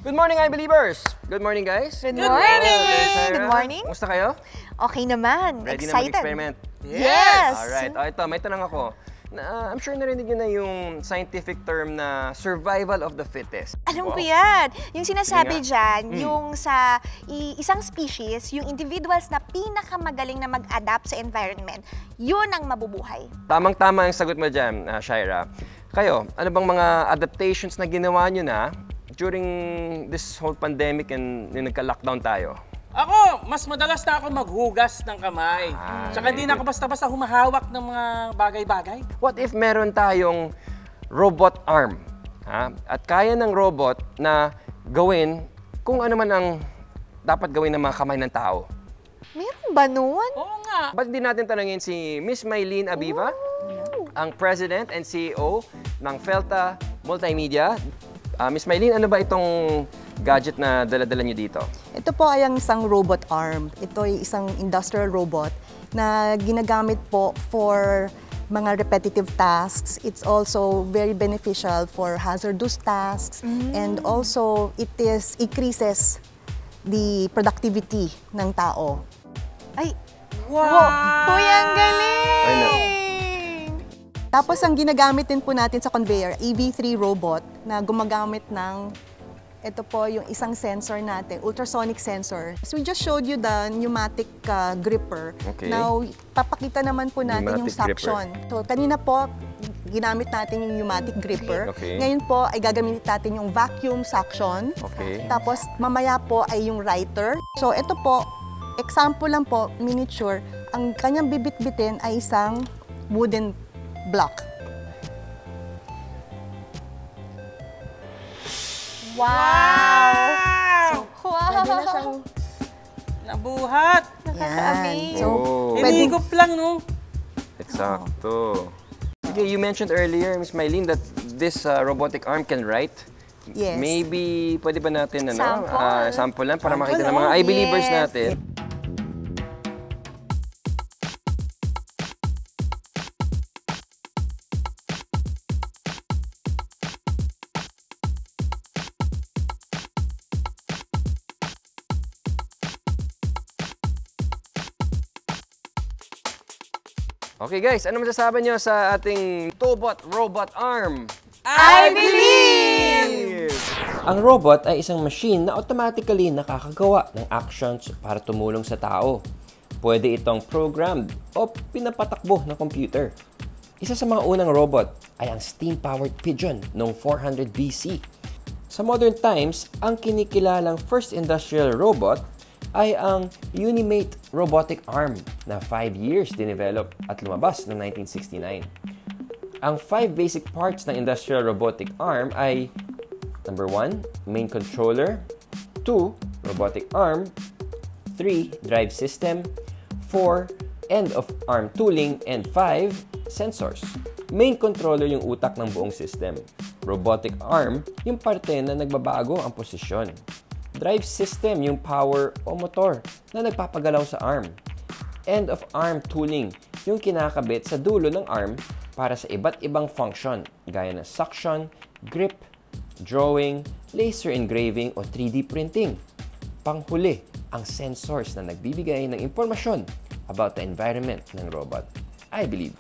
Good morning, iBelievers! Good morning, guys! Good morning! Good morning! Kumusta kayo? Okay naman. Ready Excited. na mag-experiment? Yes! Alright. Ito, may tanong ako. I'm sure narinig nyo na yung scientific term na survival of the fittest. Alam ko yan. Yung sinasabi Sige dyan, yung sa isang species, yung individuals na pinakamagaling na mag-adapt sa environment, yun ang mabubuhay. Tamang-tama ang sagot mo dyan, Shaira. Kayo, ano bang mga adaptations na ginawa nyo na during this whole pandemic and yung nagka-lockdown tayo? Ako, mas madalas na ako maghugas ng kamay. Tsaka hindi na ako basta-basta humahawak ng mga bagay-bagay. What if meron tayong robot arm? At kaya ng robot na gawin kung ano man ang dapat gawin ng mga kamay ng tao? Meron ba nun? Oo nga. Ba't hindi natin tanungin si Miss Maylene Abiva, ang President and CEO ng Felta Multimedia. Miss Maylene, ano ba itong gadget na dala-dala niyo dito? Ito po ay ang isang robot arm. Ito ay isang industrial robot na ginagamit po for mga repetitive tasks. It's also very beneficial for hazardous tasks and also it increases the productivity ng tao. Ay, Wow! Uy, ang galing! I know. Tapos ang ginagamit din po natin sa conveyor, EV3 robot na gumagamit ng ito po yung isang sensor natin, ultrasonic sensor. So we just showed you the pneumatic gripper. Okay. Now, papakita naman po natin yung Pneumatic suction. So kanina po, ginamit natin yung pneumatic gripper. Okay. Ngayon po ay gagamitin natin yung vacuum suction. Okay. Tapos mamaya po ay yung writer. So ito po, example lang po, miniature. Ang kanyang bibit-bitin ay isang wooden block. Wow! Pwede na siyang Nabuhat! Nakaka-amaze. So, Inigop lang, no? Eksakto. Okay, you mentioned earlier, Miss Maylene, that this robotic arm can write. Yes. Maybe pwede ba natin Sample. sample lang para makita ng Sample, mga oh, iBelievers yes. natin? Okay guys, ano masasabi nyo sa ating Tobot robot arm? I believe! Ang robot ay isang machine na automatically nakakagawa ng actions para tumulong sa tao. Pwede itong programmed o pinapatakbo ng computer. Isa sa mga unang robot ay ang steam-powered pigeon noong 400 BC. Sa modern times, ang kinikilalang first industrial robot ay ang Unimate robotic arm na 5 years dinevelop at lumabas noong 1969. Ang 5 basic parts ng industrial robotic arm ay number 1, main controller, 2, robotic arm, 3, drive system, 4, end of arm tooling, and 5, sensors. Main controller yung utak ng buong system. Robotic arm, yung parte na nagbabago ang posisyon. Drive system, yung power o motor na nagpapagalaw sa arm. End of arm tooling, yung kinakabit sa dulo ng arm para sa iba't ibang function gaya ng suction, grip, drawing, laser engraving o 3D printing. Panghuli, ang sensors na nagbibigay ng impormasyon about the environment ng robot. I believe.